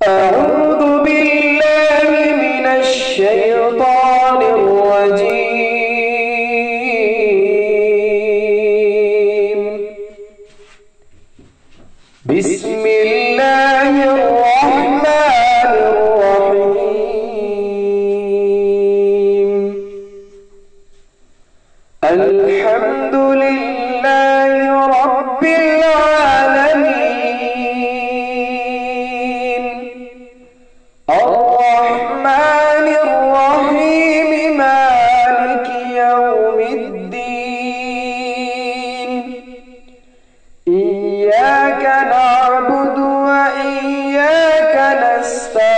أعوذ بالله من الشيطان الرجيم. بسم الله الرحمن الرحيم. الحمد لله رب العالمين، الرحمن الرحيم، مالك يوم الدين. إياك نعبد وإياك نستعين،